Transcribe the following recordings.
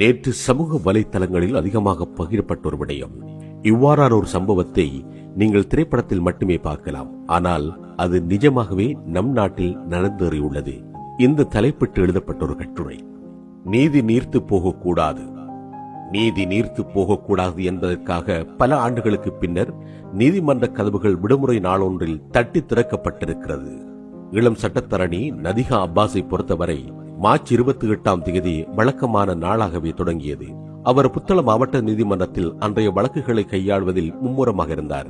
நேற்று சமூக வலைத்தளங்களில் அதிகமாக பகிரப்பட்ட ஒரு விடயம். இவ்வாறான ஒரு சம்பவத்தை நீங்கள் திரைப்படத்தில் மட்டுமே பார்க்கலாம், ஆனால் அது நிஜமாகவே நம் நாட்டில் நடந்தேறியுள்ளது. இந்த தலைப்பிட்டு எழுதப்பட்ட ஒரு கட்டுரை, நீதி நீர்த்து போகக்கூடாது. நீதி நீர்த்து போகக்கூடாது என்பதற்காக பல ஆண்டுகளுக்கு பின்னர் நீதிமன்ற கதவுகள் விடுமுறை நாளொன்றில் தட்டி திறக்கப்பட்டிருக்கிறது. இளம் சட்டத்தரணி நதிகா அப்பாஸை பொறுத்தவரை மார்ச் 28ஆம் தேதி வழக்கமான நாளாகவே தொடங்கியது. அவர் புத்தளம் மாவட்ட நீதிமன்றத்தில் அன்றைய வழக்குகளை கையாள்வதில் மும்முரமாக இருந்தார்.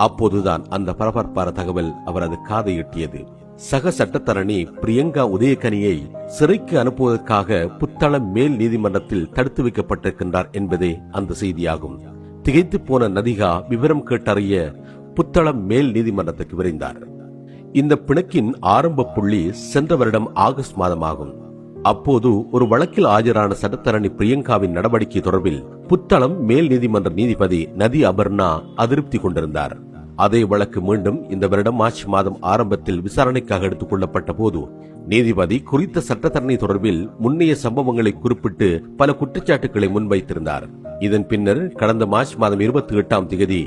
அப்போதுதான் அந்த பரபரப்பான தகவல் அவரது காதை எட்டியது. சக சட்டத்தரணி பிரியங்கா உதயகனியை சிறைக்கு அனுப்புவதற்காக புத்தளம் மேல் நீதிமன்றத்தில் தடுத்து வைக்கப்பட்டிருக்கின்றார் என்பதே அந்த செய்தியாகும். திகைத்து போன நதிகா விவரம் கேட்டறிய புத்தளம் மேல் நீதிமன்றத்துக்கு விரைந்தார். இந்த பிணக்கின் ஆரம்ப புள்ளி சென்ற வருடம் ஆகஸ்ட் மாதமாகும். அப்போது ஒரு வழக்கில் ஆஜரான சட்டத்தரணி பிரியங்காவின் நடவடிக்கை தொடர்பில் புத்தளம் மேல் நீதிமன்ற நீதிபதி நதி அபர்ணா அதிருப்தி கொண்டிருந்தார். அதே வழக்கு மீண்டும் இந்த வருடம் மார்ச் மாதம் ஆரம்பத்தில் விசாரணைக்காக எடுத்துக் கொள்ளப்பட்ட போது நீதிபதி குறித்த சட்டத்தரணி தொடர்பில் முன்னைய சம்பவங்களை குறிப்பிட்டு பல குற்றச்சாட்டுகளை முன்வைத்திருந்தார். இதன் பின்னர் கடந்த மார்ச் மாதம் 28ஆம் தேதி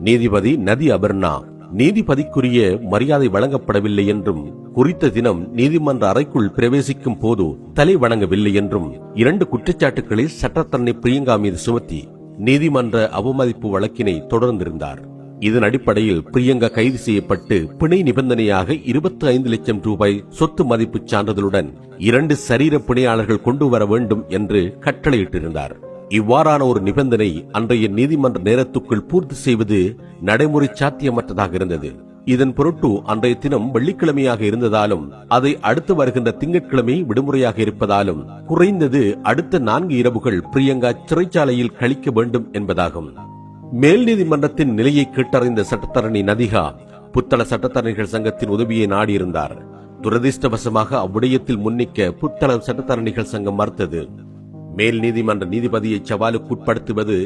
நீதிபதி நதி அபர்ணா நீதிபதிக்குரிய மரியாதை வழங்கப்படவில்லை என்றும், குறித்த தினம் நீதிமன்ற அறைக்குள் பிரவேசிக்கும் போது தலை வணங்கவில்லை என்றும் 2 குற்றச்சாட்டுகளை சட்டத்தரணி பிரியங்கா மீது சுமத்தி நீதிமன்ற அவமதிப்பு வழக்கினை தொடர்ந்திருந்தார். இதன் அடிப்படையில் பிரியங்கா கைது செய்யப்பட்டு பிணை நிபந்தனையாக 25 லட்சம் ரூபாய் சொத்து மதிப்பு சான்றிதழுடன் 2 சரீர பிணையாளர்கள் கொண்டு வர வேண்டும் என்று கட்டளையிட்டிருந்தார். இவ்வாறான ஒரு நிபந்தனை அன்றைய நீதிமன்ற நேரத்துக்குள் பூர்த்தி செய்வது நடைமுறை சாத்தியமற்றதாக இருந்தது. இதன் பொருட்டு அன்றைய தினம் வெள்ளிக்கிழமையாக இருந்ததாலும் அதை அடுத்து வருகின்ற திங்கட்கிழமை விடுமுறையாக இருப்பதாலும் குறைந்தது அடுத்த 4 இரவுகள் பிரியங்கா சிறைச்சாலையில் கழிக்க வேண்டும் என்பதாகும். மேல் நீதிமன்றத்தின் நிலையை கேட்டறிந்த சட்டத்தரணி நதிகா புத்தள சட்டத்தரணிகள் சங்கத்தின் உதவியை நாடியிருந்தார். துரதிருஷ்டவசமாக அவ்விடயத்தில் முன்னிக்க புத்தளம் சட்டத்தரணிகள் சங்கம் மறுத்தது. மேல் நீதிமன்ற நீதிபதியை சவாலுக்குட்படுத்துவது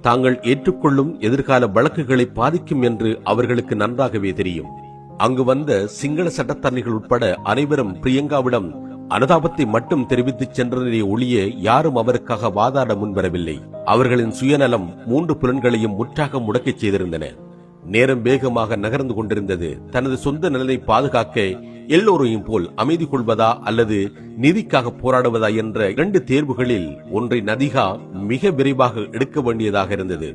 தாங்கள் ஏற்றுக்கொள்ளும் எதிர்கால வழக்குகளை பாதிக்கும் என்று அவர்களுக்கு நன்றாகவே தெரியும். அங்கு வந்த சிங்கள சட்டத்தரணிகள் உட்பட அனைவரும் பிரியங்காவிடம் அனுதாபத்தை மட்டும் தெரிவித்து சென்றனரே ஒழிய யாரும் அவருக்காக வாதாட முன்வரவில்லை. அவர்களின் சுயநலம் 3 புலன்களையும் முற்றாக முடக்கச் செய்திருந்தன. நேரம் வேகமாக நகர்ந்து கொண்டிருந்தது. தனது சொந்த நலனை பாதுகாக்க எல்லோரையும் போல் அமைதி கொள்வதா அல்லது நீதிக்காக போராடுவதா என்ற 2 தேர்வுகளில் ஒன்றை நதிகா மிக விரைவாக எடுக்க வேண்டியதாக இருந்தது.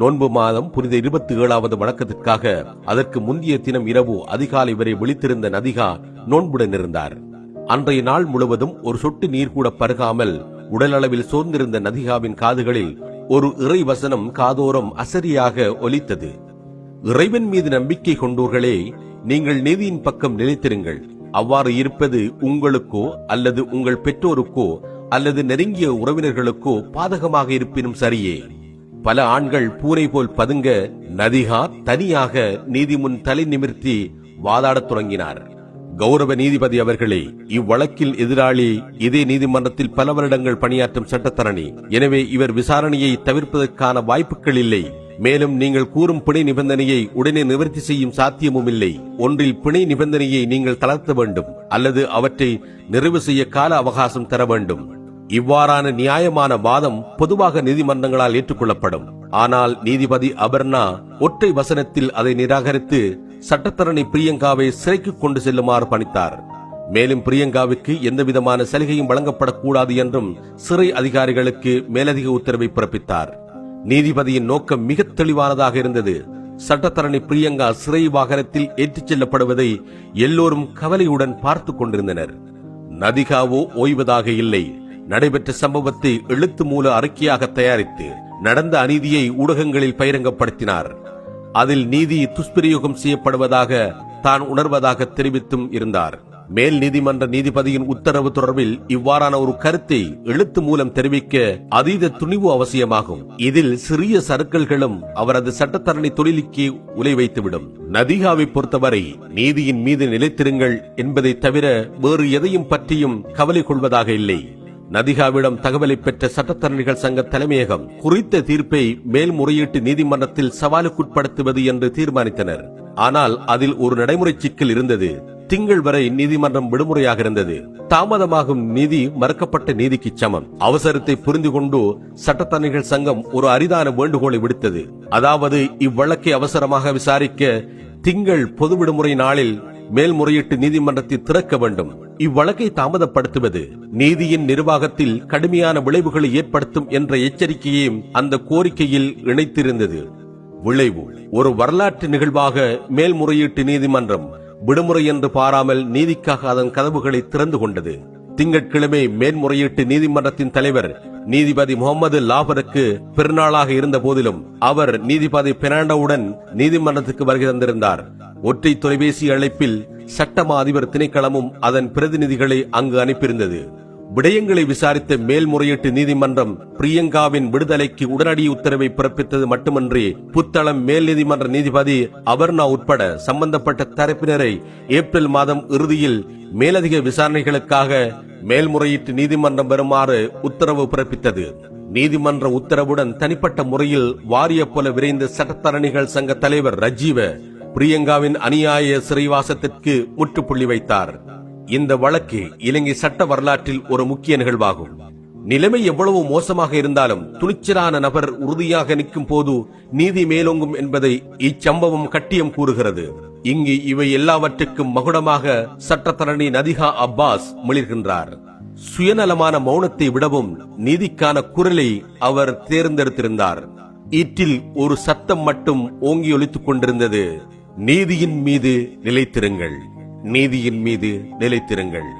நோன்பு மாதம் புனித 27வது வணக்கத்திற்காக அதற்கு முந்தைய தினம் இரவு அதிகாலை வரை விழித்திருந்த நதிகா நோன்புடன் இருந்தார். அன்றைய நாள் முழுவதும் ஒரு சொட்டு நீர் கூட பருகாமல் உடலளவில் சோர்ந்திருந்த நதிகாவின் காதுகளில் ஒரு இறை வசனம் காதோரம் அசரியாக ஒலித்தது. இறைவன் மீது நம்பிக்கை கொண்டோர்களே, நீங்கள் நீதியின் பக்கம் நிலைத்திருங்கள். அவ்வாறு இருப்பது உங்களுக்கோ அல்லது உங்கள் பெற்றோருக்கோ அல்லது நெருங்கிய உறவினர்களுக்கோ பாதகமாக இருப்பினும் சரியே. பல ஆண்கள் பூனை போல் பதுங்க நதிகா தனியாக நீதி முன் தலை நிமிர்த்தி வாதாடத் தொடங்கினார். கௌரவ நீதிபதி அவர்களே, இவ்வழக்கில் எதிராளி இதே நீதிமன்றத்தில் பல வருடங்கள் பணியாற்றும் சட்டத்தரணி. எனவே இவர் விசாரணையை தவிர்ப்பதற்கான வாய்ப்புகள் இல்லை. மேலும் நீங்கள் கூறும் பிணை நிபந்தனையை உடனே நிவர்த்தி செய்யும் சாத்தியமும் இல்லை. ஒன்றில் பிணை நிபந்தனையை நீங்கள் தளர்த்த வேண்டும் அல்லது அவற்றை நிறைவு செய்ய கால அவகாசம் தர வேண்டும். இவ்வாறான நியாயமான வாதம் பொதுவாக நீதிமன்றங்களால் ஏற்றுக்கொள்ளப்படும். ஆனால் நீதிபதி அபர்ணா ஒற்றை வசனத்தில் அதை நிராகரித்து சட்டத்தரணி பிரியங்காவை சிறைக்கு கொண்டு செல்லுமாறு பணித்தார். மேலும் பிரியங்காவுக்கு எந்தவிதமான சலுகையும் வழங்கப்படக்கூடாது என்றும் சிறை அதிகாரிகளுக்கு மேலதிக உத்தரவை பிறப்பித்தார். நீதிபதியின் நோக்கம் மிக தெளிவானதாக இருந்தது. சட்டத்தரணி பிரியங்கா சிறை வாகனத்தில் ஏற்றிச் செல்லப்படுவதை எல்லோரும் கவலையுடன் பார்த்துக் கொண்டிருந்தனர். நதிகாவோ ஓய்வதாக இல்லை. நடைபெற்ற சம்பவத்தை எழுத்து மூல அறிக்கையாக தயாரித்து நடந்த அநீதியை ஊடகங்களில் பகிரங்கப்படுத்தினார். அதில் நீதி துஷ்பிரயோகம் செய்யப்படுவதாக தான் உணர்வதாக தெரிவித்தும் இருந்தார். மேல் நீதிமன்ற நீதிபதியின் உத்தரவு தொடர்பில் இவ்வாறான ஒரு கருத்தை எழுத்து மூலம் தெரிவிக்க அதீத துணிவு அவசியமாகும். இதில் சிறிய சறுக்கல்களும் அவரது சட்டத்தரணி தொழிலுக்கே உலை வைத்துவிடும். நதிகாவை பொறுத்தவரை நீதியின் மீது நிலைத்திருங்கள் என்பதை தவிர வேறு எதையும் பற்றியும் கவலை கொள்வதாக இல்லை. நதிகாவிடம் தகவலை பெற்ற சட்டத்தரணிகள் சங்க தலைமையகம் குறித்த தீர்ப்பை மேல்முறையீட்டு நீதிமன்றத்தில் சவாலுக்குட்படுத்துவது என்று தீர்மானித்தனர். ஆனால் அதில் ஒரு நடைமுறை சிக்கல் இருந்தது. திங்கள் வரை நீதிமன்றம் விடுமுறையாக இருந்தது. தாமதமாகும் நீதி மறுக்கப்பட்ட நீதிக்கு சமம். அவசரத்தை புரிந்து கொண்டு சட்டத்தரணிகள் சங்கம் ஒரு அரிதான வேண்டுகோளை விடுத்தது. அதாவது இவ்வழக்கை அவசரமாக விசாரிக்க திங்கள் பொது விடுமுறை நாளில் மேல்முறையீட்டு நீதிமன்றத்தை திறக்க வேண்டும். இவ்வழக்கை தாமதப்படுத்துவது நீதியின் நிர்வாகத்தில் கடுமையான விளைவுகளை ஏற்படுத்தும் என்ற எச்சரிக்கையையும் அந்த கோரிக்கையில் இணைத்திருந்தது. விளைவு ஒரு வரலாற்று நிகழ்வாக மேல்முறையீட்டு நீதிமன்றம் விடுமுறை என்று பாராமல் நீதிக்காக அதன் கதவுகளை திறந்து கொண்டது. திங்கட்கிழமை மேல்முறையீட்டு நீதிமன்றத்தின் தலைவர் நீதிபதி முகமது லாபருக்கு பெருநாளாக இருந்த போதிலும் அவர் நீதிபதி பெர்னாண்டோவுடன் நீதிமன்றத்துக்கு வருகை தந்திருந்தார். ஒற்றை தொலைபேசி அழைப்பில் சட்டமா அதிபர் திணைக்களமும் அதன் பிரதிநிதிகளை அங்கு அனுப்பியிருந்தது. விடயங்களை விசாரித்த மேல்முறையீட்டு நீதிமன்றம் பிரியங்காவின் விடுதலைக்கு உடனடி உத்தரவை பிறப்பித்தது மட்டுமன்றி புத்தளம் மேல் நீதிமன்ற நீதிபதி அபர்ணா உட்பட சம்பந்தப்பட்ட தரப்பினரை ஏப்ரல் மாதம் இறுதியில் மேலதிக விசாரணைகளுக்காக மேல்முறையீட்டு நீதிமன்றம் வருமாறு உத்தரவு பிறப்பித்தது. நீதிமன்ற உத்தரவுடன் தனிப்பட்ட முறையில் வாரிய போல விரைந்த சட்டத்தரணிகள் சங்க தலைவர் ரஜீவ பிரியங்காவின் அநியாய சிறைவாசத்திற்கு முற்றுப்புள்ளி வைத்தார். இந்த வழக்கு இலங்கை சட்ட வரலாற்றில் ஒரு முக்கிய நிகழ்வாகும். நிலைமை எவ்வளவு மோசமாக இருந்தாலும் துணிச்சலான நபர் உறுதியாக நிற்கும் போது நீதி மேலோங்கும் என்பதை இச்சம்பவம் கட்டியம் கூறுகிறது. இங்கு இவை எல்லாவற்றுக்கும் மகுடமாக சட்டத்தரணி நதிகா அப்பாஸ் மிளிர்கின்றார். சுயநலமான மௌனத்தை விடவும் நீதிக்கான குரலை அவர் தேர்ந்தெடுத்திருந்தார். ஈற்றில் ஒரு சத்தம் மட்டும் ஓங்கி ஒலித்துக் கொண்டிருந்தது. நீதியின் மீது நிலைத்திருங்கள், நீதியின் மீது நிலைத்திருங்கள்.